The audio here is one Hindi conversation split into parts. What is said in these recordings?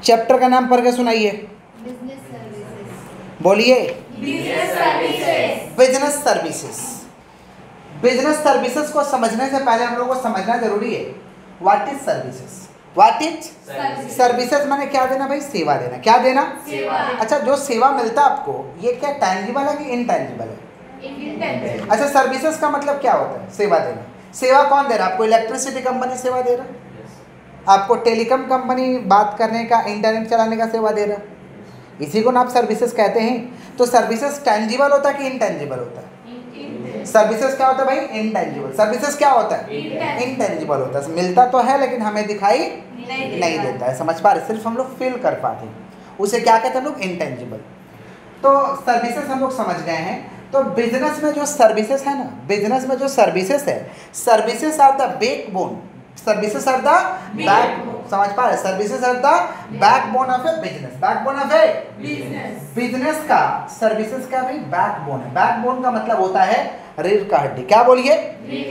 चैप्टर का नाम पढ़ के सुनाइए, बोलिए। Business services. बिजनेस सर्विसेज को समझने से पहले हम लोगों को समझना जरूरी है what is services. What is services माने क्या देना भाई? सेवा देना। क्या देना? सेवा। अच्छा, जो सेवा मिलता है आपको ये क्या टैंजिबल है कि इनटैंजिबल है? अच्छा, सर्विसेज का मतलब क्या होता है? सेवा देना। सेवा कौन दे रहा है आपको? इलेक्ट्रिसिटी कंपनी सेवा दे रहा है, आपको टेलीकॉम कंपनी बात करने का, इंटरनेट चलाने का सेवा दे रहा है, इसी को ना आप सर्विसेज कहते हैं। तो सर्विसेज टैंजिबल होता है कि इनटैंजिबल होता है? सर्विसेज क्या होता है भाई? इनटैंजिबल। सर्विसेज क्या होता है? इनटैंजिबल होता है, मिलता तो है लेकिन हमें दिखाई नहीं देता है, समझ पा रहे? सिर्फ हम लोग फील कर पाते हैं, उसे क्या कहते हैं हम लोग? इनटैंजिबल। तो सर्विसेज हम लोग समझ गए हैं। तो बिजनेस में जो सर्विसेज है ना, बिजनेस में जो सर्विसेज है, services are the backbone. Services are the backbone, समझ पा रहे? Services are the backbone of a business. Backbone of a business का सर्विसेज का भी बैकबोन है। बैकबोन का मतलब होता है रीढ़ का हड्डी। क्या बोलिए?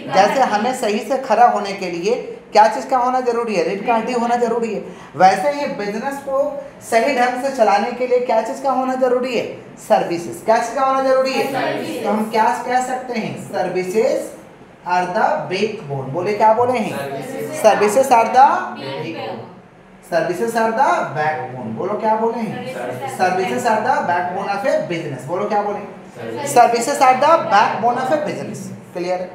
जैसे हमें सही से खड़ा होने के लिए क्या चीज का होना जरूरी है? रीढ़ का हड्डी होना जरूरी है। वैसे ही बिजनेस को सही ढंग से चलाने के लिए क्या चीज का होना जरूरी है? सर्विसेज। क्या चीज का होना जरूरी है? तो हम क्या कह सकते हैं? Services are the backbone. बोले, क्या बोले हैं? Services are the backbone. Services are the backbone. बोलो, क्या बोले हैं? Services are the backbone of a business. बोलो, क्या बोले? Services are the backbone of a business. Clear है?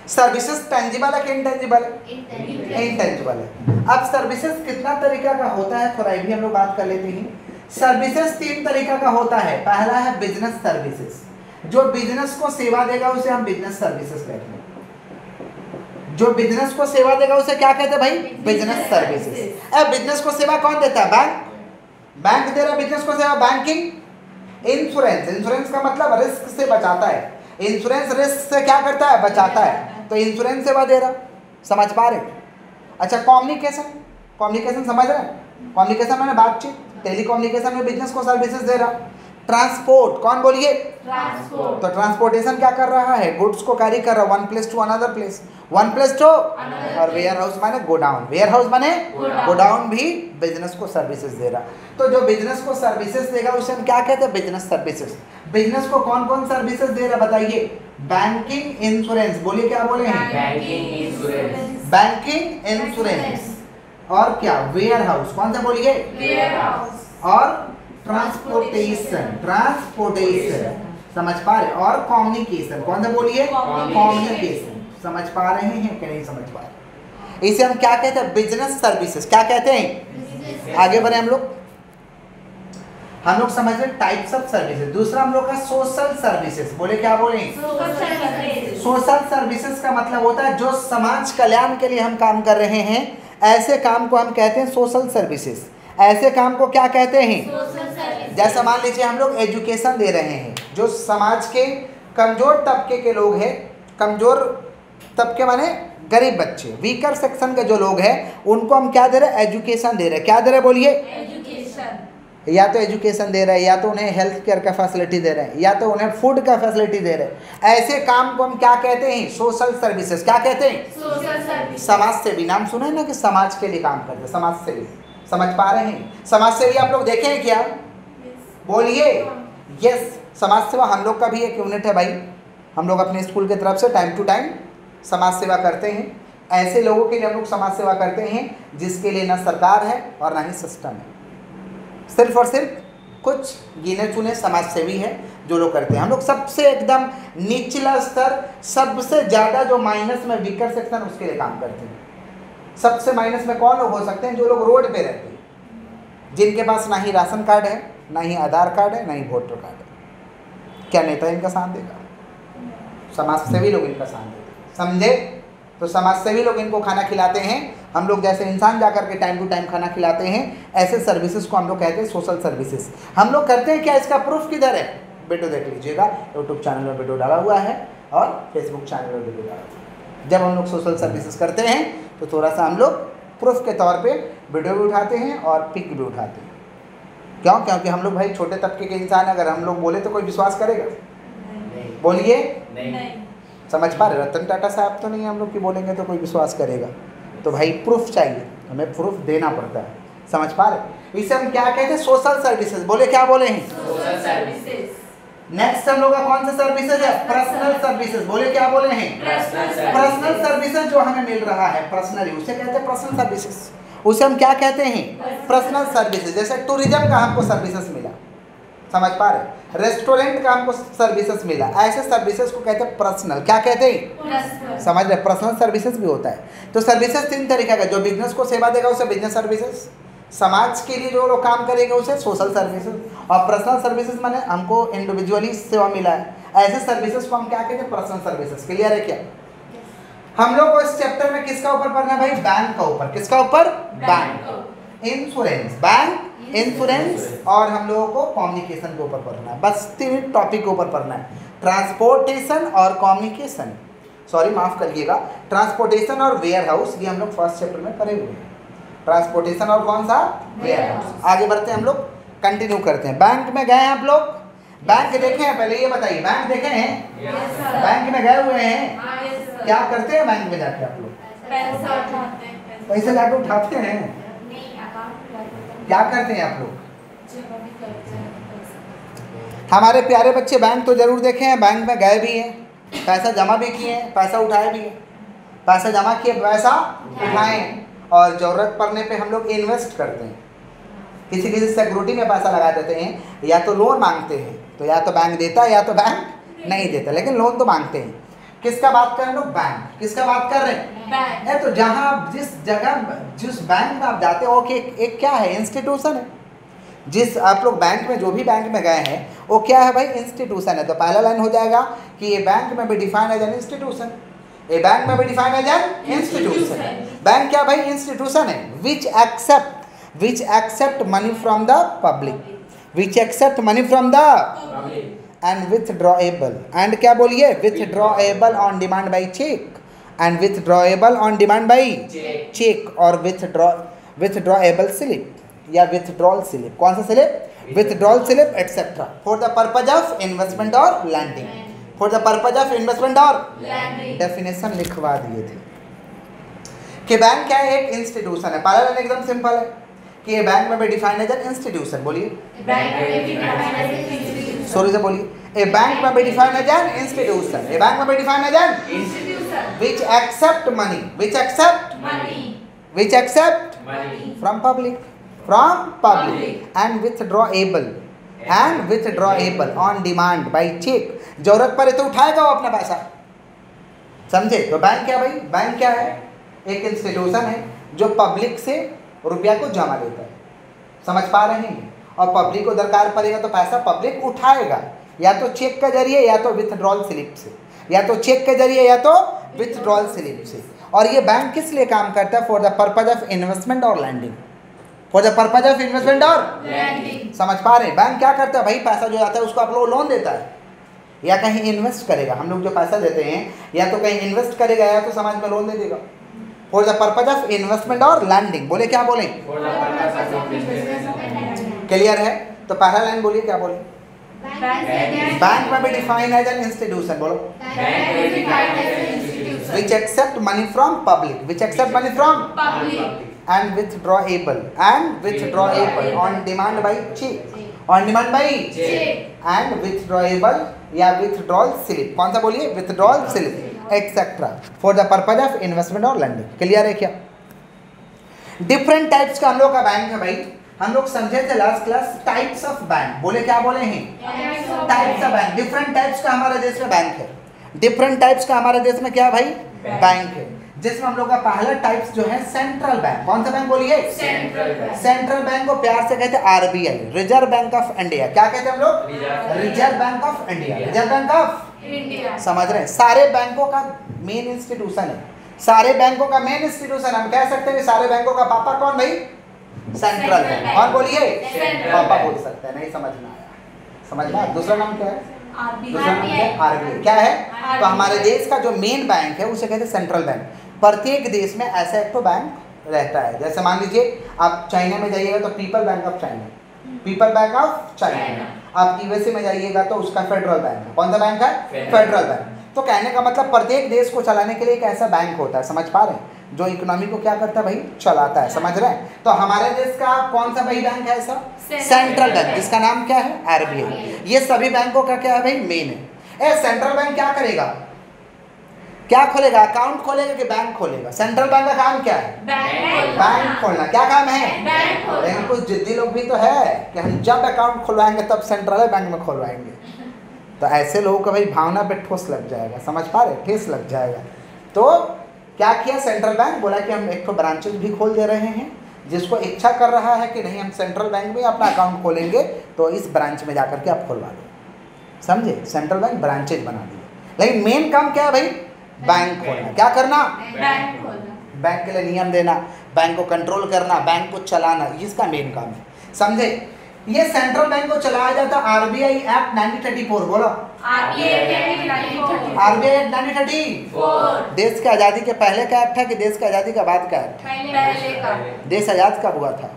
सर्विसेज टेंजिबल है कि इनटेंजिबल? इनटेंजिबल है। अब सर्विसेज कितना तरीका का होता है थोड़ा ये भी हम लोग बात कर लेते हैं। सर्विसेज 3 तरीका का होता है। पहला है बिजनेस सर्विसेज, जो बिजनेस को सेवा देगा उसे हम बिजनेस सर्विसेज कहते हैं। जो बिजनेस को सेवा देगा उसे क्या कहते हैं भाई? Business services. अब बिजनेस को सेवा कौन देता है? बैंक। बैंक दे रहा है बिजनेस को सेवा। बैंकिंग। इंश्योरेंस। इंश्योरेंस का मतलब रिस्क से बचाता है। इंश्योरेंस रिस्क से क्या करता है? बचाता है। तो इंश्योरेंस सेवा दे रहा, समझ पा रहे? अच्छा, कम्युनिकेशन। कम्युनिकेशन समझ रहे हैं? कम्युनिकेशन मैंने बातचीत, टेलीकम्युनिकेशन में बिजनेस को सर्विसेज दे रहा। ट्रांसपोर्ट, कौन बोलिए? ट्रांसपोर्ट। तो ट्रांसपोर्टेशन क्या कर रहा है? गुड्स को कैरी कर रहा, one place to another place, one place to. और वेयर हाउस माने गोडाउन। वेयर हाउस माने गोडाउन भी बिजनेस को सर्विसेज दे रहा। तो जो बिजनेस को सर्विसेज देगा उसे हम क्या कहते हैं? Business services. बिजनेस को कौन कौन सर्विसेज दे रहा बताइए? Banking, insurance. बोलिए, क्या बोले हैं? Banking, insurance. बैंकिंग, इंश्योरेंस और क्या? Warehouse. कौन सा बोलिए? Warehouse. और ट्रांसपोर्टेशन। ट्रांसपोर्टेशन, समझ पा रहे? और कम्युनिकेशन। कौन सा बोलिए? कम्युनिकेशन। समझ पा रहे हैं कि नहीं समझ पा रहे? इसे हम क्या कहते हैं? Business services. क्या कहते हैं? आगे बढ़े हम लोग समझ रहे टाइप्स ऑफ सर्विसेज। दूसरा हम लोग का सोशल सर्विसेज। बोले, क्या बोले? सोशल सर्विसेज का मतलब होता है जो समाज कल्याण के लिए हम काम कर रहे हैं, ऐसे काम को हम कहते हैं सोशल सर्विसेज। ऐसे काम को क्या कहते हैं? जैसे मान लीजिए हम लोग एजुकेशन दे रहे हैं, जो समाज के कमजोर तबके के लोग हैं, कमजोर तबके माने गरीब बच्चे, वीकर सेक्शन के जो लोग हैं उनको हम क्या दे रहे हैं? एजुकेशन दे रहे हैं। क्या दे रहे हैं बोलिए? एजुकेशन। या तो एजुकेशन दे रहे हैं, या तो उन्हें हेल्थ केयर का फैसिलिटी दे रहे हैं, या तो उन्हें फूड का फैसिलिटी दे रहे हैं। ऐसे काम को हम क्या कहते हैं? Social services. क्या कहते हैं? Social service. समाज सेवी, नाम सुना है ना कि समाज के लिए काम करते हैं, समाज सेवी। समझ पा रहे हैं? समाज सेवी आप लोग देखे हैं क्या? बोलिए। यस, समाज सेवा हम लोग का भी एक यूनिट है भाई। हम लोग अपने स्कूल की तरफ से टाइम टू टाइम समाज सेवा करते हैं। ऐसे लोगों के लिए हम लोग समाज सेवा करते हैं जिसके लिए ना सरकार है और ना ही सिस्टम है। सिर्फ और सिर्फ कुछ गिने चुने समाज सेवी है जो लोग करते हैं। हम लोग सबसे एकदम निचला स्तर, सबसे ज़्यादा जो माइनस में वीकर सेक्शन, उसके लिए काम करते हैं। सबसे माइनस में कौन लोग हो सकते हैं? जो लोग रोड पे रहते हैं, जिनके पास ना ही राशन कार्ड है, ना ही आधार कार्ड है, ना ही वोटर कार्ड है। क्या नेता इनका साथ देगा? समाज सेवी लोग इनका साथ देते, समझे? तो समाज सेवी लोग इनको खाना खिलाते हैं। हम लोग जैसे इंसान जाकर के टाइम टू टाइम खाना खिलाते हैं, ऐसे सर्विसेज को हम लोग कहते हैं सोशल सर्विसेज। हम लोग करते हैं क्या? इसका प्रूफ किधर है? वीडियो देख लीजिएगा, यूट्यूब चैनल में वीडियो डाला हुआ है और फेसबुक चैनल में वीडियो डाला हुआ है। जब हम लोग सोशल सर्विसेज करते हैं तो थोड़ा सा हम लोग प्रूफ के तौर पे वीडियो भी उठाते हैं और पिक भी उठाते हैं। क्यों? क्योंकि हम लोग भाई छोटे तबके के इंसान, अगर हम लोग बोले तो कोई विश्वास करेगा? बोलिए। नहीं। समझ पा रहे? रतन टाटा साहब तो नहीं हम लोग की बोलेंगे तो कोई विश्वास करेगा? तो भाई प्रूफ चाहिए, हमें प्रूफ देना पड़ता है, समझ पा रहे। इसे हम क्या कहते हैं? Social services. बोले क्या बोले हैं? Social services. नेक्स्ट हम लोग का कौन सा सर्विसेज है? Personal services. बोले क्या बोले हैं? पर्सनल सर्विसेज जो हमें मिल रहा है पर्सनली, उसे कहते हैं पर्सनल सर्विसेज। उसे हम क्या कहते हैं? Personal services. जैसे टूरिज्म का हमको सर्विसेज मिला, समझ पा रहे, रेस्टोरेंट का हमको सर्विसेज मिला, ऐसे सर्विसेज को कहते हैं पर्सनल। क्या कहते हैं? समझ रहे, पर्सनल सर्विसेज भी होता है। तो सर्विसेज 3 तरीके का, जो बिजनेस को सेवा देगा उसे बिजनेस सर्विसेज, समाज के लिए जो लोग काम करेंगे उसे सोशल सर्विसेज, और पर्सनल सर्विसेज माने हमको इंडिविजुअली सेवा मिला है, ऐसे सर्विसेज को हम क्या कहते हैं? Personal services. क्लियर है क्या? हम लोग को इस चैप्टर में किसका ऊपर पढ़ना है भाई? बैंक का ऊपर। किसका ऊपर? बैंक, इंश्योरेंस, बैंक, इंश्योरेंस, और हम लोगों को कम्युनिकेशन के ऊपर पढ़ना है। बस 3 टॉपिक के ऊपर पढ़ना है, ट्रांसपोर्टेशन और कम्युनिकेशन, सॉरी माफ करिएगा, ट्रांसपोर्टेशन और वेयर हाउस, ये हम लोग फर्स्ट चैप्टर में पढ़े हुए हैं। ट्रांसपोर्टेशन और कौन सा? Warehouse. आगे बढ़ते हैं हम लोग, कंटिन्यू करते हैं। बैंक में गए हैं आप लोग? बैंक देखे हैं? पहले ये बताइए, बैंक देखे हैं? बैंक में गए हुए हैं? क्या करते हैं बैंक में जाके आप लोग? पैसे जाके उठाते हैं? क्या करते हैं आप लोग? हमारे प्यारे बच्चे बैंक तो जरूर देखे हैं, बैंक में गए भी हैं, पैसा जमा भी किए हैं, पैसा उठाए भी हैं, पैसा जमा किए, पैसा उठाए, और ज़रूरत पड़ने पे हम लोग इन्वेस्ट करते हैं, किसी किसी सिक्योरिटी में पैसा लगा देते हैं, या तो लोन मांगते हैं, तो या तो बैंक देता है या तो बैंक नहीं देता, लेकिन लोन तो मांगते हैं। किसका बात कर रहे हैं लोग? बैंक। किसका बात कर रहे हैं? बैंक। तो जहाँ जिस जगह जिस बैंक में आप जाते हो कि एक क्या है? इंस्टीट्यूशन है। जिस आप लोग बैंक में जो भी बैंक में गए हैं वो क्या है भाई? इंस्टीट्यूशन है। तो पहला लाइन हो जाएगा कि ये बैंक में भी define as an institution, a bank में भी define as an institution. Bank क्या भाई? इंस्टीट्यूशन है। Which accept money from the public, which accept money from the and withdrawable, and क्या बोलिए? Withdrawable on demand by cheque, and withdrawable on demand by cheque, और विथड्रॉएबल स्लिप या विथड्रॉल स्लिप। कौन सा slip? Withdrawal slip etcetera, for the purpose of investment और lending, for the purpose of investment और डेफिनेशन लिखवा दिए थे कि बैंक क्या है? एक इंस्टीट्यूशन है। पहला लाइन एकदम सिंपल है कि ये बैंक में भी डिफाइन एज एन इंस्टीट्यूशन। बोलिए, सॉरी से बोलिए, ए बैंक में भी define as an institution, a bank में भी define as an institution which accept money, which accept from public and withdrawable on demand by check। जरूरत पड़े तो उठाएगा वो अपना पैसा, समझे? तो बैंक क्या भाई? बैंक क्या है? एक इंस्टीट्यूशन है जो पब्लिक से रुपया को जमा देता है, समझ पा रहे हैं? और पब्लिक को दरकार पड़ेगा तो पैसा पब्लिक उठाएगा, या तो चेक के जरिए या तो विथड्रॉल स्लिप से, या तो चेक के जरिए या तो विथड्रॉल स्लिप से। और ये बैंक किस लिए काम करता है? For the purpose of investment और lending, for the purpose of investment और लैंडिंग, समझ पा रहे हैं? बैंक क्या करता है भाई? पैसा जो आता है उसको आप लोग लोन देता है या कहीं इन्वेस्ट करेगा। हम लोग जो पैसा देते हैं या तो कहीं इन्वेस्ट करेगा या तो समाज में लोन दे देगा, for the purpose of investment और लैंडिंग। बोले क्या बोले? क्लियर है? तो पहला लाइन बोलिए, क्या बोले? बैंक में भी डिफाइन एज एन इंस्टीट्यूशन। बोलो, which accept money from public, which accept money from public and withdrawable on demand by check, on demand by check and withdrawable या withdrawal slip। कौन सा बोलिए? withdrawal slip etcetera, for the purpose of investment और लैंडिंग। क्लियर है क्या? डिफरेंट टाइप्स का हम लोग का बैंक है भाई। हम लोग समझे थे last class types of bank. बोले क्या बोले हैं? Types of bank. Different types का हमारे देश में बैंक है। डिफरेंट टाइप्स का हमारे देश में क्या भाई? बैंक है। जिसमें हम लोग का पहला टाइप्स जो है सेंट्रल बैंक। कौन सा बैंक बोलिए? Central bank. सेंट्रल बैंक को प्यार से कहते हैं RBI, reserve bank of India. क्या कहते हैं हम लोग? Reserve bank of India, reserve bank of India. समझ रहे हैं? सारे बैंकों का मेन इंस्टीट्यूशन है, सारे बैंकों का मेन इंस्टीट्यूशन। हम कह सकते हैं सारे बैंकों का पापा कौन भाई? Central bank. कौन बोलिए? पापा बोल सकते हैं। नहीं समझ में आया? समझ में आया? दूसरा नाम क्या है? दूसरा नाम क्या है? आरबीआई। क्या है? तो हमारे देश का जो मेन बैंक है उसे कहते हैं सेंट्रल बैंक। प्रत्येक देश में ऐसा एक तो बैंक रहता है। जैसे मान लीजिए आप चाइना में जाइएगा तो people bank of China, people bank of China. आप यूएसए में जाइएगा तो उसका फेडरल बैंक है। कौन सा बैंक है? Federal bank. तो कहने का मतलब प्रत्येक देश को चलाने के लिए एक ऐसा बैंक होता है। समझ पा रहे हैं? जो इकोनॉमी को क्या करता है भाई, चलाता है। समझ रहे हैं? तो हमारे देश का कौन सा भाई बैंक है ऐसा? सेंट्रल बैंक, जिसका नाम क्या है? आरबीआई। ये सभी बैंकों का क्या है भाई? मेन है। सेंट्रल बैंक क्या करेगा? क्या खोलेगा? अकाउंट खोलेगा कि बैंक खोलेगा? सेंट्रल बैंक का काम क्या है? बैंक खोलना। क्या काम है? लेकिन कुछ जिद्दी लोग भी तो है कि हम जब अकाउंट खुलवाएंगे तब सेंट्रल बैंक में खुलवाएंगे। तो ऐसे लोगों का भाई भावना पे ठोस लग जाएगा। समझ पा रहे? ठेस लग जाएगा। तो क्या किया सेंट्रल बैंक? बोला कि हम एक तो ब्रांचेज भी खोल दे रहे हैं, जिसको इच्छा कर रहा है कि नहीं हम सेंट्रल बैंक में अपना अकाउंट खोलेंगे तो इस ब्रांच में जाकर के आप खुलवा दो। समझे? सेंट्रल बैंक ब्रांचेज बना दिए। लेकिन मेन काम क्या है भाई? बैंक खोलना। क्या करना? बैंक खोलना। बैंक के लिए नियम देना, बैंक को कंट्रोल करना, बैंक को चलाना, इसका मेन काम है। समझे? ये सेंट्रल बैंक को चलाया जाता आरबीआई एक्ट 1934। बोलो आरबीआई एक्ट 1934। देश की आज़ादी के पहले का एक्ट है कि देश की आज़ादी के बाद का एक्ट? पहले का। देश आज़ाद कब हुआ था?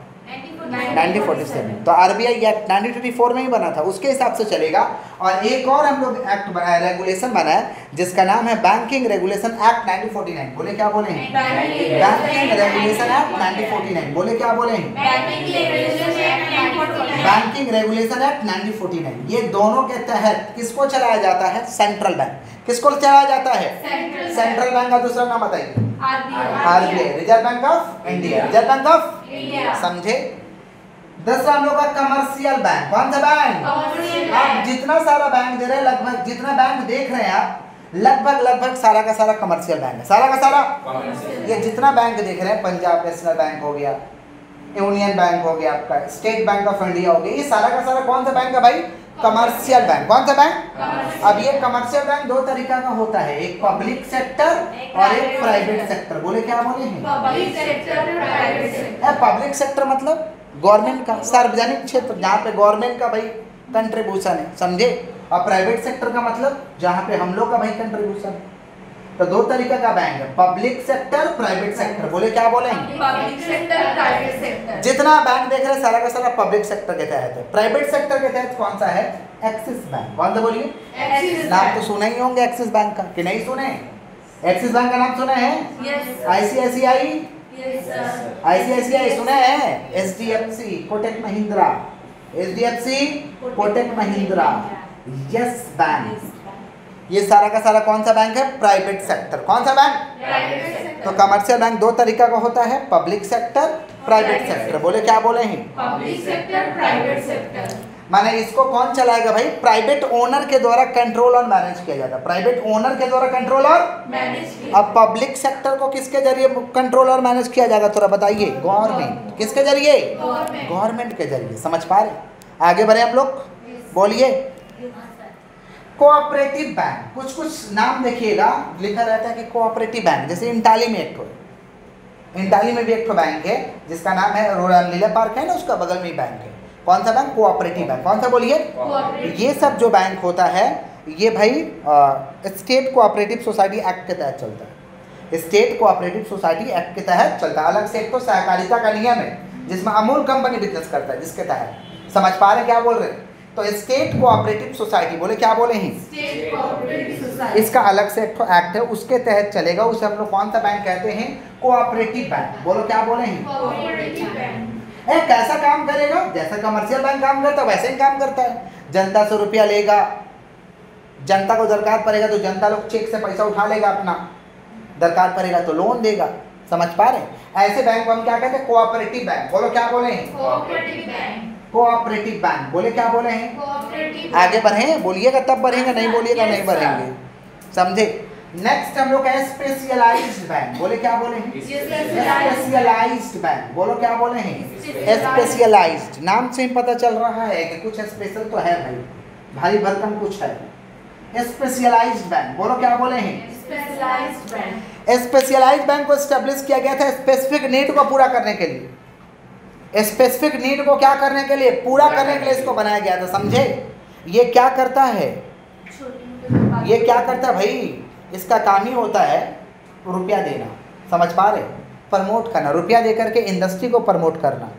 1947। तो आरबीआई एक्ट 1934 में ही बना था, उसके हिसाब से चलेगा। और एक और हम लोग एक्ट बनाया, रेगुलेशन बनाया, जिसका नाम है बैंकिंग रेगुलेशन एक्ट 1949। बोले क्या बोले हैं? Banking regulation act 1949। बोले क्या बोले हैं? Banking regulation act 1949। ये दोनों के तहत किसको चलाया जाता है? Central bank. किसको चलाया जाता है? सेंट्रल बैंक का दूसरा नाम बताइए। RBI, reserve bank of India. Reserve bank of India. समझे? दूसरा हम लोग का कमर्शियल बैंक। कौन सा बैंक? आप जितना सारा बैंक दे रहे हैं, लगभग जितना बैंक देख रहे हैं आप, लगभग सारा का सारा कमर्शियल बैंक है। सारा का सारा ये जितना बैंक देख रहे हैं, पंजाब नेशनल बैंक हो गया, यूनियन बैंक हो गया, आपका स्टेट बैंक ऑफ इंडिया हो गया, ये सारा का सारा कौन सा बैंक है भाई? Commercial bank. कौन सा बैंक? अब ये कमर्शियल बैंक दो तरीका का होता है, एक पब्लिक सेक्टर और एक प्राइवेट सेक्टर। बोले क्या बोले हैं? पब्लिक सेक्टर और प्राइवेट सेक्टर। पब्लिक सेक्टर मतलब गवर्नमेंट का, सार्वजनिक क्षेत्र, जहाँ पे गवर्नमेंट का भाई कंट्रीब्यूशन है। समझे? और प्राइवेट सेक्टर का मतलब जहाँ पे हम लोग का भाई कंट्रीब्यूशन है। तो दो तरीका का बैंक है, पब्लिक सेक्टर, प्राइवेट सेक्टर। बोले क्या बोले हैं? Public sector, private sector. जितना बैंक देख रहे हैं सारा का सारा पब्लिक सेक्टर के तहत है। प्राइवेट सेक्टर के तहत कौन सा है? Axis bank. कौन सा बोलिए? नाम तो सुने ही होंगे एक्सिस बैंक का, कि नहीं सुने? एक्सिस बैंक का नाम सुने हैं? आईसीआईसीआई, आईसीआईसीआई सुने हैं? HDFC, Kotak Mahindra, HDFC, Kotak Mahindra, yes bank. ये सारा का सारा कौन सा बैंक है? Private sector. कौन सा बैंक? Private sector. तो कमर्शियल बैंक दो तरीका का होता है, पब्लिक सेक्टर, प्राइवेट सेक्टर। बोले क्या बोले हैं? Public sector, private sector. माने इसको कौन चलाएगा भाई? प्राइवेट ओनर के द्वारा कंट्रोल और मैनेज किया जाता है। प्राइवेट ओनर के द्वारा कंट्रोल और मैनेज। अब पब्लिक सेक्टर को किसके जरिए कंट्रोल और मैनेज किया जाएगा? थोड़ा बताइए। गवर्नमेंट। किसके जरिए? गवर्नमेंट के जरिए। समझ पा रहे? आगे बढ़े हम लोग, बोलिए। कोऑपरेटिव बैंक, कुछ नाम देखिएगा लिखा रहता है कि कोऑपरेटिव बैंक। जैसे इंटाली में एक ठो, इंटाली में भी एक ठो बैंक है जिसका नाम है रामलीला पार्क है ना, उसका बगल में ही बैंक है। कौन सा बैंक? Cooperative bank. कौन सा बोलिए? ये सब जो बैंक होता है ये भाई स्टेट कोऑपरेटिव सोसाइटी एक्ट के तहत चलता है। स्टेट कोऑपरेटिव सोसाइटी एक्ट के तहत चलता है। अलग से एक तो सहकारिता का नियम है जिसमें अमूल कंपनी बिजनेस करता है, जिसके तहत। समझ पा रहे क्या बोल रहे हैं? तो स्टेट कोऑपरेटिव सोसाइटी। बोले क्या बोले हैं? State cooperative society. इसका अलग से एक एक्ट है, उसके तहत चलेगा। उसे हम लोग कौन सा बैंक कहते हैं? Cooperative bank. बोलो क्या बोले हैं? Cooperative bank. कैसा काम करेगा? जैसा कमर्शियल बैंक काम करता है वैसे ही काम करता है। जनता से रुपया लेगा, जनता को दरकार पड़ेगा तो जनता लोग चेक से पैसा उठा लेगा, अपना दरकार पड़ेगा तो लोन देगा। समझ पा रहे? ऐसे बैंक को हम क्या कहते हैं? Cooperative bank. बोलो क्या बोले हैं? Cooperative bank. Cooperative bank. बोले क्या बोले हैं? कोऑपरेटिव। आगे बढ़े, बोलिएगा तब बढ़ेंगे, नहीं बोलिएगा नहीं बढ़ेंगे। समझे? नेक्स्ट हम लोग है स्पेशलाइज्ड बैंक। बोले क्या बोले हैं? Specialised bank. बोलो क्या बोले हैं? स्पेशलाइज्ड। नाम से ही पता चल रहा है कि कुछ स्पेशल तो है भाई, भारी भरकम कुछ है। Specialised bank. बोलो क्या बोले हैं? Specialised bank. स्पेशलाइज्ड बैंक को एस्टेब्लिश किया गया था स्पेसिफिक नीड को पूरा करने के लिए। स्पेसिफिक नीड को क्या करने के लिए? पूरा करने के लिए इसको बनाया गया था। समझे? ये क्या करता है? ये क्या करता है भाई? इसका काम ही होता है रुपया देना। समझ पा रहे? प्रमोट करना, रुपया दे करके इंडस्ट्री को प्रमोट करना,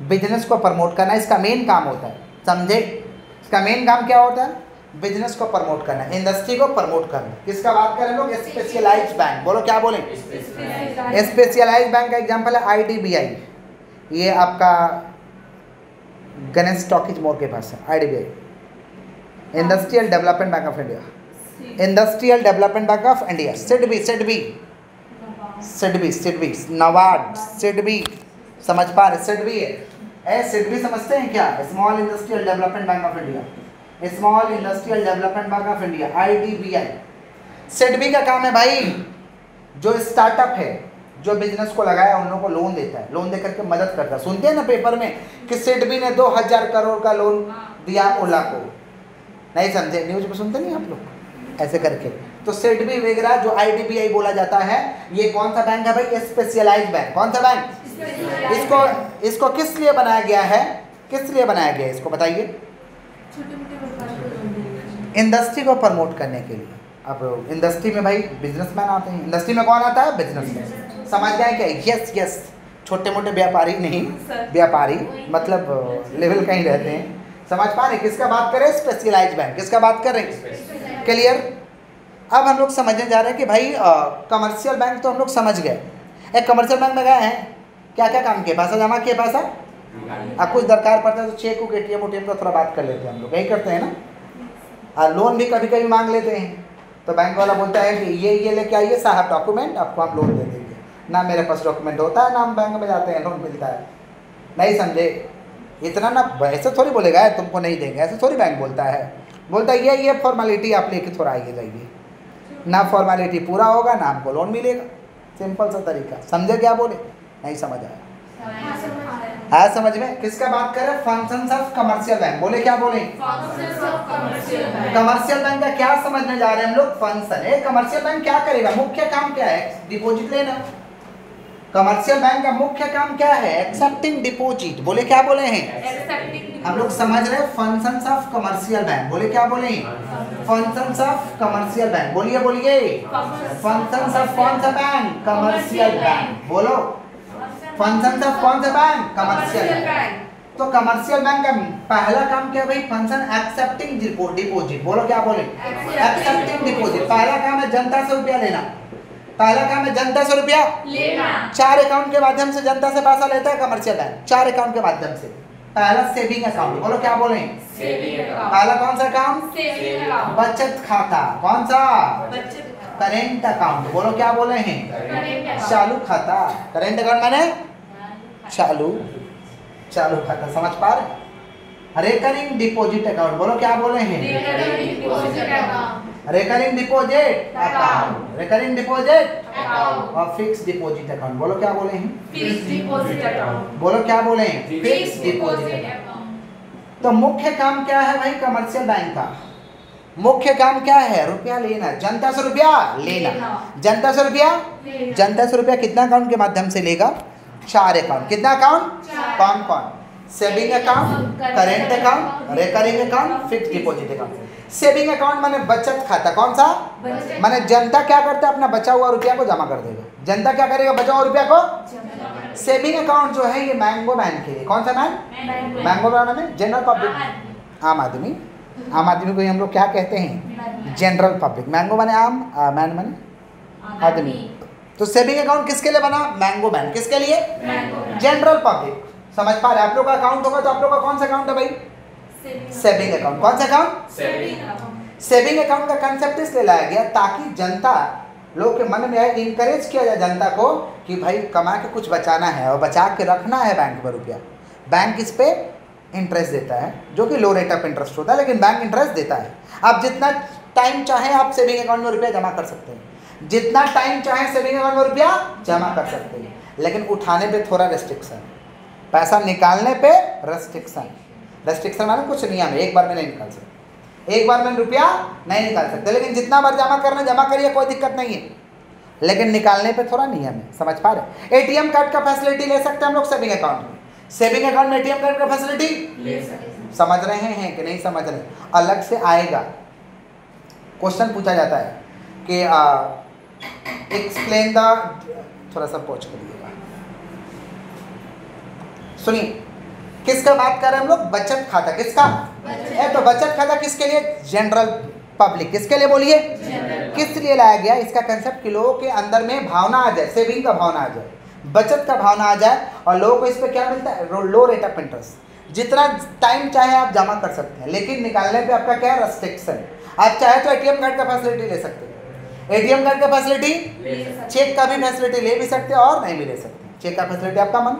बिजनेस को प्रमोट करना, इसका मेन काम होता है। समझे? इसका मेन काम क्या होता है? बिजनेस को प्रमोट करना, इंडस्ट्री को प्रमोट करना। किसका बात करें लोग? Specialised bank. बोलो क्या बोलें? स्पेशलाइज्ड बैंक का एग्जांपल है IDBI। ये आपका गणेश टॉकीज मोड़ के पास है IDBI, industrial development bank of India. Industrial development bank of India, SIDBI, NABARD, SIDBI, समझ पा रहे? सिडबी है, सिडबी समझते हैं क्या? Small industrial development bank of India, small industrial development bank of India, IDBI। SIDBI का काम है भाई, जो स्टार्टअप है, जो बिजनेस को लगाया उन लोगों को लोन देता है, लोन देकर के मदद करता है। सुनते हैं ना पेपर में कि सिडबी ने 2000 करोड़ का लोन दिया ओला को, नहीं समझे? न्यूज में सुनते नहीं आप लोग ऐसे करके? तो सिडबी वगैरह जो IDBI बोला जाता है, ये कौन सा बैंक है भाई? Specialised bank. कौन सा बैंक? इसको किस लिए बनाया गया है? किस लिए बनाया गया है इसको बताइए? इंडस्ट्री को प्रमोट करने के लिए। अब इंडस्ट्री में भाई बिजनेसमैन आते हैं, इंडस्ट्री में कौन आता है? बिजनेसमैन। समझ गए क्या? यस, छोटे मोटे व्यापारी नहीं, व्यापारी मतलब लेवल का ही रहते हैं। समझ पा रहे? किसका बात करें? Specialised bank. किसका बात कर रहे हैं? क्लियर? अब हम लोग समझने जा रहे हैं कि भाई कमर्शियल बैंक तो हम लोग समझ गए। एक कमर्शियल बैंक में गए हैं, क्या क्या काम किए? पैसा जमा किए, पैसा अब कुछ दरकार पड़ता है तो चेक को ATM का थोड़ा बात कर लेते हैं हम लोग, यही करते हैं ना। और लोन भी कभी कभी मांग लेते हैं, तो बैंक वाला बोलता है कि ये लेके आइए साहब डॉक्यूमेंट, आपको हम लोन दे देंगे। ना मेरे पास डॉक्यूमेंट होता है, ना हम बैंक में जाते हैं, लोन मिलता है। नहीं समझे? इतना ना ऐसे थोड़ी बोलेगा तुमको नहीं देंगे, ऐसे थोड़ी बैंक बोलता है। बोलता है ये फॉर्मेलिटी आप लेके थोड़ा आइए जाइए, ना फॉर्मेलिटी पूरा होगा ना हमको लोन मिलेगा। सिंपल सा तरीका। समझे क्या बोले? नहीं समझ आया? हाँ समझ में? किसका बात करें? Functions of commercial bank. बोले क्या बोले? कमर्शियल बैंक का क्या समझने जा रहे हैं हम लोग? फंक्शन है। कमर्शियल बैंक क्या करेगा? मुख्य काम क्या है? डिपॉजिट लेना। कमर्शियल बैंक का मुख्य काम क्या है? Accepting deposit. बोले क्या बोले हैं? हम लोग समझ रहे हैं फंक्शंस ऑफ कमर्शियल बैंक। बोले क्या बोले? Functions of commercial bank. बोलिए फंक्शंस ऑफ कौन सा बैंक? Commercial bank. बोलो फंक्शंस ऑफ कौन सा बैंक? Commercial bank. तो कमर्शियल बैंक का पहला काम क्या है भाई? Function accepting deposit. बोलो क्या बोले? Accepting deposit. पहला काम है जनता से रुपया लेना। पहला काम है जनता से रुपया लेना। 4 अकाउंट के माध्यम से जनता से पैसा लेता है कमर्शियल बैंक, 4 अकाउंट के माध्यम से। पहला सेविंग अकाउंट। बोलो क्या बोले? Saving account. पहला कौन सा अकाउंट? Saving account. बचत खाता। कौन सा? Current account. बोलो क्या बोले हैं? चालू खाता। करेंट अकाउंट माने चालू खाता। समझ पा रहे? Recurring deposit account. बोलो क्या बोले हैं? Recurring deposit account. Recurring deposit account और फिक्स डिपॉजिट अकाउंट। बोलो क्या बोले हैं? Fix deposit account. बोलो क्या बोले हैं? Fix deposit account. तो मुख्य काम क्या है भाई कमर्शियल बैंक का? मुख्य काम क्या है? रुपया लेना, जनता से रुपया लेना। जनता से रुपया कितना अकाउंट के माध्यम से लेगा? 4 अकाउंट। कितना अकाउंट? कौन कौन? Saving account, current account, recurring account, fix deposit account. Saving account माने बचत खाता। कौन सा? माने जनता क्या करता है? अपना बचा हुआ रुपया को जमा कर देगा। जनता क्या करेगा? बचा हुआ रुपया को। सेविंग अकाउंट जो है ये मैंगो मैन के लिए। कौन सा मैन? मैंगो मैन माने जनरल पब्लिक, आम आदमी। आम आदमी को हम लोग क्या कहते हैं? General public. मैंगो माने आम, मैन माने आदमी। तो सेविंग अकाउंट किसके लिए बना? Mango man. किसके लिए? General public. समझ पा रहे? आप लोग का अकाउंट होगा तो आप लोग का कौन सा अकाउंट है भाई? Saving account. कौन सा अकाउंट? सेविंग अकाउंट का कंसेप्ट इसलिए लाया गया ताकि जनता लोग के मन में आए, इनकरेज किया जाए जनता को कि भाई कमा के कुछ बचाना है और बचा के रखना है बैंक में रुपया। बैंक इस पे इंटरेस्ट देता है जो कि लो रेट ऑफ इंटरेस्ट होता है, लेकिन बैंक इंटरेस्ट देता है। आप जितना टाइम चाहे आप सेविंग अकाउंट में रुपया जमा कर सकते हैं, जितना टाइम चाहे सेविंग अकाउंट में रुपया जमा कर सकते हैं, लेकिन उठाने पे थोड़ा रेस्ट्रिक्शन, पैसा निकालने पे रेस्ट्रिक्शन माने कुछ नियम है। एक बार में नहीं निकाल सकते, एक बार में रुपया नहीं निकाल सकते, लेकिन जितना बार जमा करना जमा करिए, कोई दिक्कत नहीं है, लेकिन निकालने पे थोड़ा नियम है। समझ पा रहे? एटीएम कार्ड का फैसिलिटी ले सकते हैं हम लोग सेविंग अकाउंट में। सेविंग अकाउंट में एटीएम कार्ड का फैसिलिटी ले सकते। समझ रहे हैं कि नहीं समझ रहे? अलग से आएगा, क्वेश्चन पूछा जाता है कि एक्सप्लेन द, थोड़ा सा पहुंच करिएगा, सुनिए। किसका बात कर रहे हैं हम लोग? बचत खाता। किसका? तो बचत खाता किसके लिए? General public. किसके लिए बोलिए? किस लिए लाया गया? इसका कंसेप्ट कि लोगों के अंदर में भावना आ जाए, सेविंग का भावना आ जाए, बचत का भावना आ जाए, और लोगों को इस पे क्या मिलता है? लो रेट ऑफ इंटरेस्ट। जितना टाइम चाहे आप जमा कर सकते हैं, लेकिन निकालने पे आपका क्या रेस्ट्रिक्शन। आप चाहे तो एटीएम कार्ड का फैसिलिटी ले सकते हैं, एटीएम कार्ड का फैसिलिटी, चेक का भी फैसिलिटी ले भी सकते हैं और नहीं भी ले सकते। चेक का फैसिलिटी आपका मन,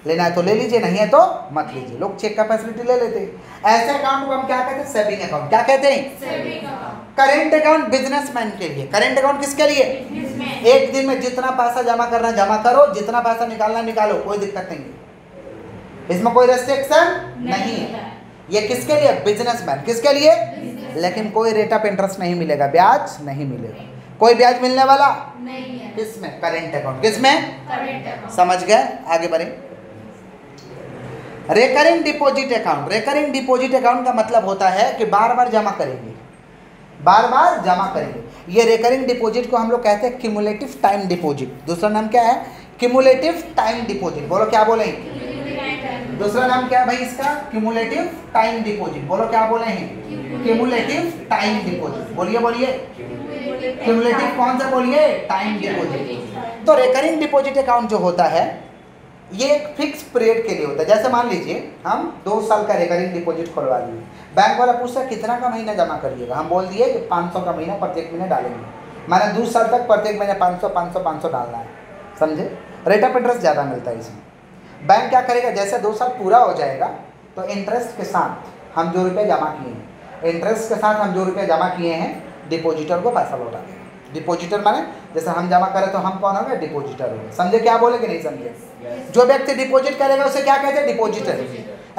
लेना है तो ले लीजिए, नहीं है तो मत लीजिए। लोग चेक का फैसिलिटी ले लेते हैं। ऐसे अकाउंट को हम क्या कहते हैं? Saving account. क्या कहते हैं? Saving account. Current account businessman के लिए। करेंट अकाउंट किसके लिए? एक दिन में जितना पैसा जमा करना जमा करो, जितना पैसा निकालना निकालो, कोई दिक्कत नहीं है, इसमें कोई रेस्ट्रिक्शन नहीं है। ये किसके लिए? बिजनेसमैन। किसके लिए? लेकिन कोई रेट ऑफ इंटरेस्ट नहीं मिलेगा, ब्याज नहीं मिलेगा, कोई ब्याज मिलने वाला नहीं है। किसमें? Current account. किसमें? Current account. समझ गए? आगे बढ़े। Recurring deposit account. Recurring deposit account का मतलब होता है कि बार बार जमा करेंगे, बार बार जमा करेंगे। ये रेकरिंग डिपॉजिट को हम लोग कहते हैं क्यूमुलेटिव टाइम डिपॉजिट। दूसरा नाम क्या है? Cumulative time deposit. बोलो क्या बोले? दूसरा नाम क्या है भाई इसका? Cumulative time deposit. बोलो क्या बोले हैं? Cumulative time deposit. बोलिए बोलिए, क्यूमुलेटिव कौन सा? बोलिए, टाइम डिपॉजिट। तो रेकरिंग डिपॉजिट अकाउंट जो होता है ये एक फिक्स पीरियड के लिए होता है। जैसे मान लीजिए हम 2 साल का रेकरिंग डिपॉजिट खुलवा दिए, बैंक वाला पूछता है कितना का महीना जमा करिएगा, हम बोल दिए कि 500 का महीना प्रत्येक महीने डालेंगे, माने 2 साल तक प्रत्येक महीने 500 500 500 डालना है। समझे? रेट ऑफ इंटरेस्ट ज़्यादा मिलता है इसमें। बैंक क्या करेगा? जैसे 2 साल पूरा हो जाएगा तो इंटरेस्ट के साथ हम जो रुपये जमा किए हैं, इंटरेस्ट के साथ हम जो रुपये जमा किए हैं, डिपॉजिटर को पैसा लौटा देगा। डिपॉजिटर माने जैसे हम जमा करें तो हम कौन हो गए? डिपॉजिटर हो गए। समझे क्या बोले कि नहीं समझे? जो व्यक्ति डिपॉजिट करेगा उसे क्या कहते हैं? डिपॉजिटर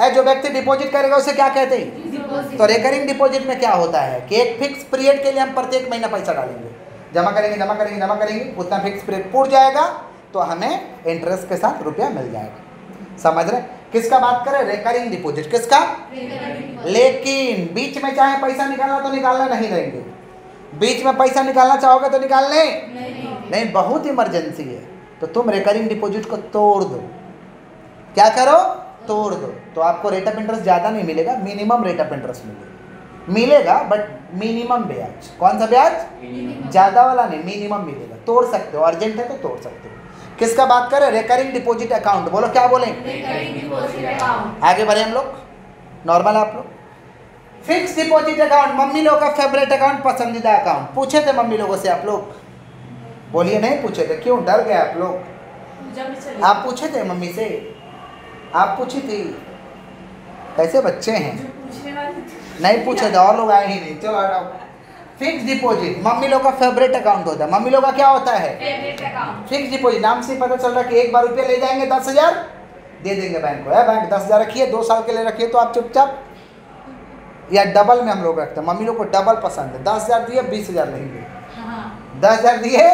है। जो व्यक्ति डिपॉजिट करेगा उसे क्या कहते हैं? तो रेकरिंग डिपॉजिट में क्या होता है कि एक फिक्स पीरियड के लिए हम प्रत्येक महीना पैसा डालेंगे, जमा करेंगे जमा करेंगे जमा करेंगे, उतना फिक्स पीरियड पूरा जाएगा तो हमें इंटरेस्ट के साथ रुपया मिल जाएगा। समझ रहे? किसका बात करें? Recurring deposit. किसका? लेकिन बीच में चाहे पैसा निकालना तो निकालना नहीं देंगे। बीच में पैसा निकालना चाहोगे तो निकालने नहीं, बहुत इमरजेंसी है तो तुम रेकरिंग डिपॉजिट को तोड़ दो। क्या करो? तोड़ दो। तो आपको रेट ऑफ इंटरेस्ट ज़्यादा नहीं मिलेगा, मिनिमम रेट ऑफ इंटरेस्ट मिलेगा बट मिनिमम ब्याज। कौन सा ब्याज? ज़्यादा वाला नहीं, मिनिमम मिलेगा। तोड़ सकते हो, अर्जेंट है तो तोड़ सकते हो। किसका बात करें? Recurring deposit account. बोलो क्या बोले? आगे बढ़े हम लोग, नॉर्मल आप लोग। फिक्स डिपॉजिट अकाउंट, मम्मी लोग का फेवरेट अकाउंट, पसंदीदा अकाउंट। पूछे थे मम्मी लोगों से आप लोग? बोलिए नहीं पूछे थे। क्यों डर गए आप लोग? आप पूछे थे मम्मी से? आप पूछी थी? कैसे बच्चे हैं, नहीं पूछे थे, और लोग आए ही नहीं। चलो हटाओ। फिक्स डिपॉजिट मम्मी लोग का फेवरेट अकाउंट होता है। मम्मी लोग का क्या होता है? Fix deposit. नाम से पता चल रहा है कि एक बार रुपये ले जाएंगे, 10,000 दे देंगे बैंक को। है बैंक 10,000 रखिए, 2 साल के लिए रखिए तो आप चुपचाप, या डबल में हम लोग रखते हैं। मम्मी लोग को डबल पसंद है। 10,000 दिए 20,000 लेंगे, 10,000 दिए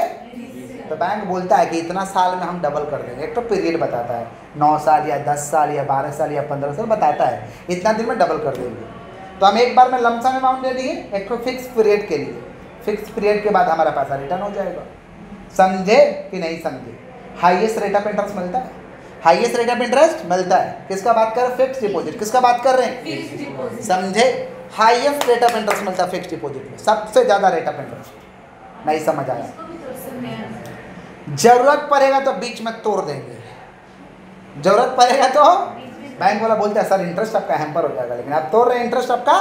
तो बैंक बोलता है कि इतना साल में हम डबल कर देंगे। एक तो पीरियड बताता है, 9 साल या 10 साल या 12 साल या 15 साल बताता है, इतना दिन में डबल कर देंगे। तो हम एक बार में लमसम अमाउंट दे दिए एक तो फिक्स पीरियड के लिए। फिक्स पीरियड के बाद हमारा पैसा रिटर्न हो जाएगा। समझे कि नहीं समझे? हाईएस्ट रेट ऑफ इंटरेस्ट मिलता है, हाईएस्ट रेट ऑफ इंटरेस्ट मिलता है। किसका बात कर रहे हैं? Fix deposit. किसका बात कर रहे हैं? समझे? हाईएस्ट रेट ऑफ इंटरेस्ट मिलता है फिक्स डिपॉजिट में, सबसे ज़्यादा रेट ऑफ इंटरेस्ट। नहीं समझ आया? जरूरत पड़ेगा तो बीच में तोड़ देंगे, जरूरत पड़ेगा तो बैंक वाला बोलता है सर इंटरेस्ट आपका हैम्पर हो जाएगा, लेकिन आप तोड़ रहे हैं इंटरेस्ट आपका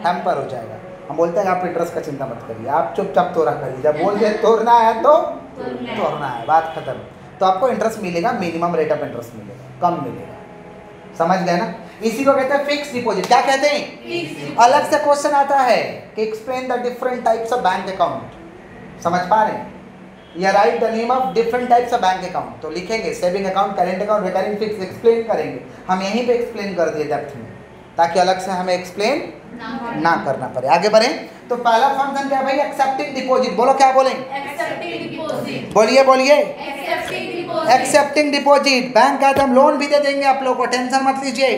हैम्पर हो जाएगा। हम बोलते हैं आप इंटरेस्ट का चिंता मत करिए, आप चुपचाप तोड़ा करिए। जब बोल दिए तोड़ना है तो तोड़ना है, बात खत्म। तो आपको इंटरेस्ट मिलेगा, मिनिमम रेट ऑफ इंटरेस्ट मिलेगा, कम मिलेगा। समझ गए ना? इसी को कहते हैं फिक्स डिपॉजिट। क्या कहते हैं? अलग से क्वेश्चन आता है कि explain the different types of bank account. समझ पा रहे हैं? या right the name of different types of bank account. तो लिखेंगे saving account, current account, recurring, fix, explain करेंगे। हम यहीं पे एक्सप्लेन कर दिए डेप्थ में, ताकि अलग से हमें एक्सप्लेन ना करना पड़े। आगे बढ़ें तो पहला फंक्शन क्या है भाई? Accepting deposit. बोलो क्या बोलें? बोलिए बोलिए, एक्सेप्टिंग डिपॉजिट। बैंक का हम लोन भी दे देंगे आप लोग को, टेंशन मत लीजिए।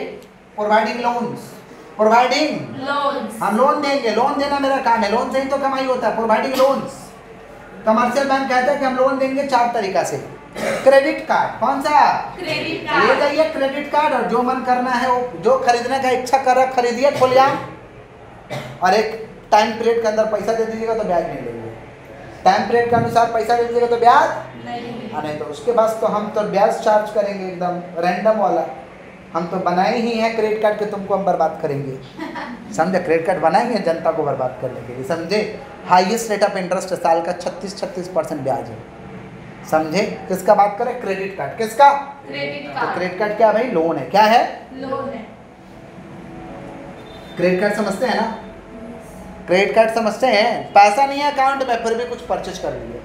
प्रोवाइडिंग लोन्स, प्रोवाइडिंग हम लोन देंगे। लोन देना मेरा काम है, लोन से ही तो कमाई होता है। प्रोवाइडिंग लोन्स, कमर्शियल बैंक कहता है कि हम लोन देंगे 4 तरीका से। Credit card. कौन सा? क्रेडिट ले कार्ड। जाइए क्रेडिट कार्ड और जो मन करना है वो जो खरीदने का इच्छा कर रहा खरीदिए खुलेआम। और एक टाइम पीरियड के अंदर पैसा दे दीजिएगा तो ब्याज नहीं लेंगे। टाइम पीरियड के अनुसार पैसा दे दीजिएगा तो ब्याज नहीं तो उसके बाद तो हम तो ब्याज चार्ज करेंगे एकदम रैंडम वाला। हम तो बनाए ही हैं क्रेडिट कार्ड के, तुमको हम बर्बाद करेंगे। समझे? क्रेडिट कार्ड बनाएंगे जनता को बर्बाद करने के लिए। समझे? हाईएस्ट रेट ऑफ इंटरेस्ट साल का 36% ब्याज है। समझे? किसका बात करें? Credit card. किसका? क्रेडिट तो कार्ड। क्रेडिट कार्ड क्या भाई? लोन है। क्या है? लोन है। क्रेडिट कार्ड समझते हैं ना? क्रेडिट कार्ड समझते हैं? पैसा नहीं है अकाउंट में फिर भी कुछ परचेज कर लिए,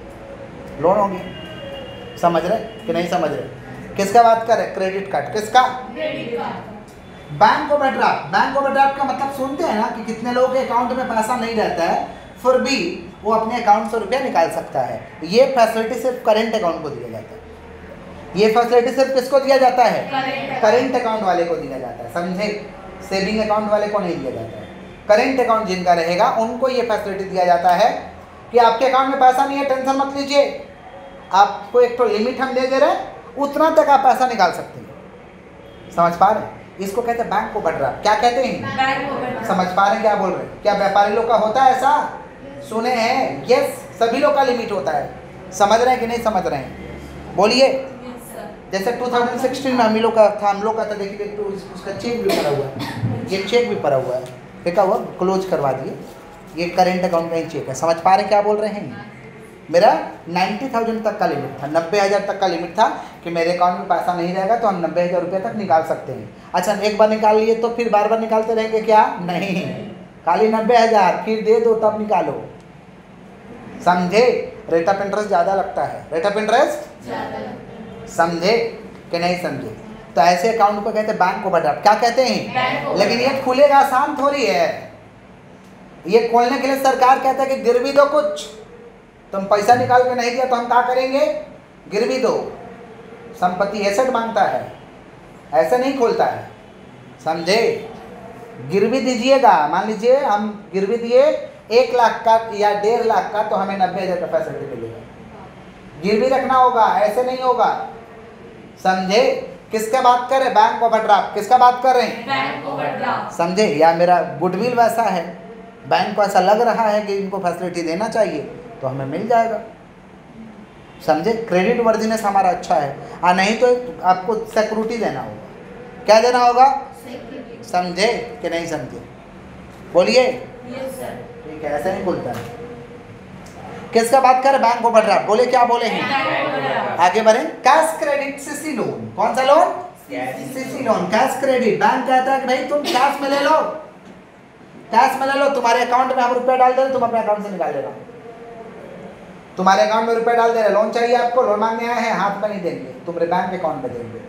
लोन होगी। समझ रहे कि नहीं समझ रहे? किसका बात कर रहे? Credit card. किसका? Credit card. Bank overdraft. Bank overdraft का मतलब सुनते हैं ना कि कितने लोगों के अकाउंट में पैसा नहीं रहता है फिर भी वो अपने अकाउंट से रुपया निकाल सकता है। ये फैसिलिटी सिर्फ करेंट अकाउंट को दिया जाता है। ये फैसिलिटी सिर्फ किसको दिया जाता है? करेंट अकाउंट वाले को दिया जाता है। समझे? सेविंग अकाउंट वाले को नहीं दिया जाता है। करेंट अकाउंट जिनका रहेगा उनको ये फैसिलिटी दिया जाता है कि आपके अकाउंट में पैसा नहीं है, टेंशन मत लीजिए, आपको एक तो लिमिट हम दे दे रहे हैं, उतना तक आप पैसा निकाल सकते हैं। समझ पा रहे हैं? इसको कहते हैं बैंक ओवरड्राफ्ट। क्या कहते हैं? Bank overdraft. समझ पा रहे हैं क्या बोल रहे हैं? क्या व्यापारी लोग का होता है ऐसा? सुने हैं? यस, सभी लोग का लिमिट होता है। समझ रहे हैं कि नहीं समझ रहे हैं? बोलिए। Yes sir. जैसे 2016 में हम लोग का था, देखिए तो उसका चेक भी पड़ा हुआ है, ये चेक भी पड़ा हुआ है, देखा हुआ, क्लोज करवा दिए। ये करेंट अकाउंट का ही चेक है। समझ पा रहे हैं क्या बोल रहे हैं? मेरा 90,000 तक का लिमिट था, 90,000 तक का लिमिट था कि मेरे अकाउंट में पैसा नहीं रहेगा तो हम 90,000 रुपये तक निकाल सकते हैं। अच्छा, एक बार निकाल लिए तो फिर बार बार निकालते रहेंगे क्या? नहीं, खाली 90,000 फिर दे दो तब निकालो। समझे? रेट ऑफ इंटरेस्ट ज़्यादा लगता है। रेट ऑफ इंटरेस्ट ज़्यादा लगता है। समझे कि नहीं समझे? तो ऐसे अकाउंट को कहते हैं बैंक ओवरड्राफ्ट। क्या कहते हैं? Bank overdraft. लेकिन ये खुलेगा आसान थोड़ी है। ये खोलने के लिए सरकार कहता है कि गिरवी दो कुछ, तुम पैसा निकाल के नहीं दिया तो हम क्या करेंगे? गिरवी दो। संपत्ति एसेट मांगता है, ऐसे नहीं खोलता है। समझे? गिरवी दीजिएगा, मान लीजिए हम गिरवी दिए 1 लाख का या 1.5 लाख का तो हमें 90,000 का फैसिलिटी मिलेगा। गिरवी रखना होगा, ऐसे नहीं होगा। समझे? किसका बात कर रहे? Bank overdraft. किसका बात कर रहे हैं? Bank overdraft. समझे? या मेरा गुडविल वैसा है, बैंक को ऐसा लग रहा है कि इनको फैसिलिटी देना चाहिए तो हमें मिल जाएगा। समझे? क्रेडिट वर्जिनेस हमारा अच्छा है, और नहीं तो आपको सिक्योरिटी देना होगा। क्या देना होगा? सिक्योरिटी। समझे कि नहीं समझे? बोलिए। Yes sir. ठीक है, ऐसे नहीं बोलता है। किसका बात कर? Bank overdraft. बोले क्या बोले हैं? Bank overdraft. आगे बढ़े। Cash credit CC loan. कौन सा loan? CC loan. Cash credit. Bank कहता है कि भाई तुम कैश में ले लो, कैश में ले लो, तुम्हारे अकाउंट में हम रुपया डाल दे रहे, तुम अपने अकाउंट से निकाल लेना। तुम्हारे अकाउंट में रुपया डाल दे रहे, लोन चाहिए आपको, लोन मांगने आए हैं, हाथ में नहीं देंगे, तुम्हारे बैंक अकाउंट में देंगे।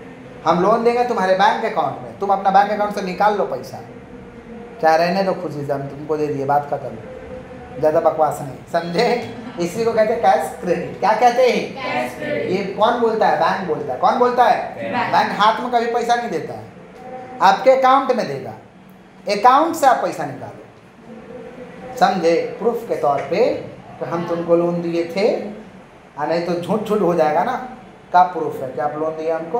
हम लोन देंगे तुम्हारे बैंक अकाउंट में, तुम अपना बैंक अकाउंट से निकाल लो पैसा। क्या रहने दो खुशी से, हम तुमको दे दिए, बात खत्म, ज़्यादा बकवास नहीं। समझे? इसी को कहते हैं कैश क्रेडिट। क्या कहते हैं? Cash credit. ये कौन बोलता है? बैंक बोलता है। कौन बोलता है? बैंक। बैंक हाथ में कभी पैसा नहीं देता है, आपके अकाउंट में देगा, अकाउंट से आप पैसा निकालो। समझे? प्रूफ के तौर पे कि हम तुमको लोन दिए थे, नहीं तो झूठ झूठ हो जाएगा ना। का प्रूफ है कि आप लोन दिए हमको?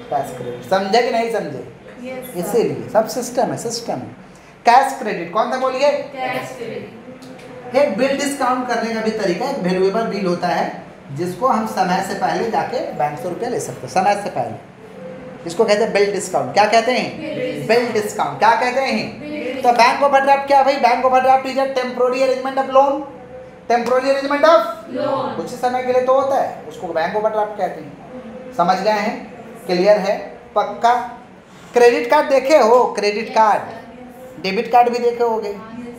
Cash credit. समझे कि नहीं समझे? Yes sir. इसीलिए सब सिस्टम है, सिस्टम है। कैश क्रेडिट कौन सा बोलिए? Cash credit. एक बिल डिस्काउंट करने का भी तरीका है। वैल्यूएबल बिल होता है जिसको हम समय से पहले जाके बैंक से रुपया ले सकते हैं, समय से पहले। इसको कहते हैं बिल डिस्काउंट। क्या कहते हैं? Bill discount. क्या कहते हैं? तो बैंक ओवरड्राफ्ट क्या भाई? Bank overdraft is a temporary arrangement of loan. Temporary arrangement of loan. कुछ समय के लिए तो होता है, उसको बैंक ओवरड्राफ्ट कहते हैं। समझ गए हैं? क्लियर है? पक्का? क्रेडिट कार्ड देखे हो? क्रेडिट कार्ड, डेबिट कार्ड भी देखे होगे।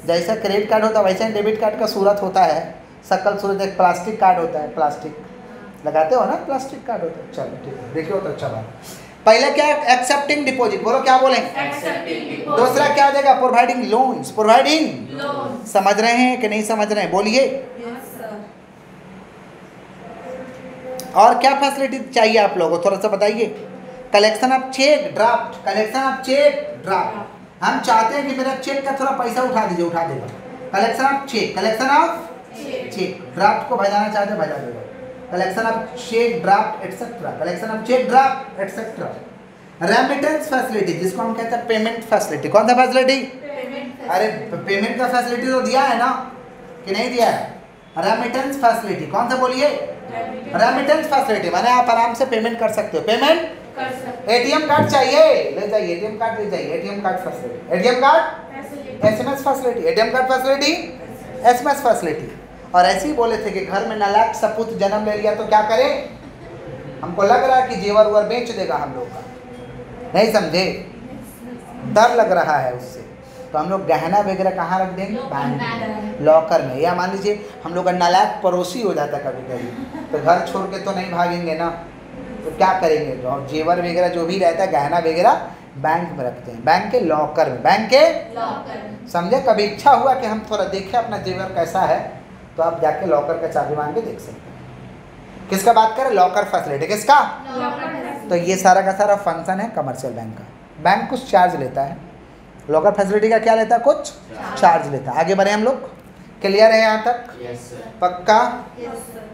जैसा क्रेडिट कार्ड होता है वैसे डेबिट कार्ड का सूरत होता है, शकल सूरत। एक प्लास्टिक कार्ड होता है, प्लास्टिक लगाते हो ना, प्लास्टिक कार्ड होता है। चलो ठीक है, देखिए तो अच्छा बात। पहले क्या? Accepting deposit. बोलो क्या बोलें? Accepting deposit. दूसरा क्या देगा? Providing loans. Providing loan. समझ रहे हैं कि नहीं समझ रहे हैं? बोलिए। Yes sir. और क्या फैसिलिटी चाहिए आप लोगों को, थोड़ा सा बताइए। Collection of cheque draft. Collection of cheque draft. हम चाहते हैं कि मेरा चेक का थोड़ा पैसा उठा दीजिए, उठा देगा। Collection of cheque, collection of cheque. Draft को भेजाना चाहते हैं, भेजा देगा। Collection of cheque draft etcetera, collection of cheque draft etcetera. Remittance facility जिसको हम कहते हैं पेमेंट फैसिलिटी, कौन सा फैसिलिटी? अरे पेमेंट का फैसिलिटी तो दिया है ना कि नहीं दिया है? रेमिटेंस फैसिलिटी कौन सा बोलिए? रेमिटेंस फैसिलिटी माने आप आराम से पेमेंट कर सकते हो। पेमेंट कर सकते एटीएम कार्ड चाहिए ले जाइए, एटीएम कार्ड ले जाइए, ATM card facility, ATM card SMS facility, ATM card facility SMS facility. और ऐसे ही बोले थे कि घर में नालायक सपूत जन्म ले लिया तो क्या करें? हमको लग रहा है कि जेवर उवर बेच देगा हम लोग का, नहीं समझे? डर लग रहा है उससे, तो हम लोग गहना वगैरह कहाँ रख देंगे? बैंक, लॉकर में। या मान लीजिए हम लोग का नालायक पड़ोसी हो जाता कभी कभी, तो घर छोड़ के तो नहीं भागेंगे ना, तो क्या करेंगे? जो जेवर वगैरह जो भी रहता है गहना वगैरह बैंक में रखते हैं, बैंक के लॉकर में, बैंक के लॉकर। समझे? कभी इच्छा हुआ कि हम थोड़ा देखें अपना जेवर कैसा है, तो आप जाके लॉकर का चाबी मांग के देख सकते हैं। किसका बात करें? लॉकर फैसिलिटी किसका? तो ये सारा का सारा फंक्शन है कमर्शियल बैंक का। बैंक कुछ चार्ज लेता है, लॉकर फैसिलिटी का क्या लेता है? कुछ चार्ज लेता है। आगे बढ़े हम लोग, क्लियर है यहाँ तक? Yes sir. पक्का? Yes sir.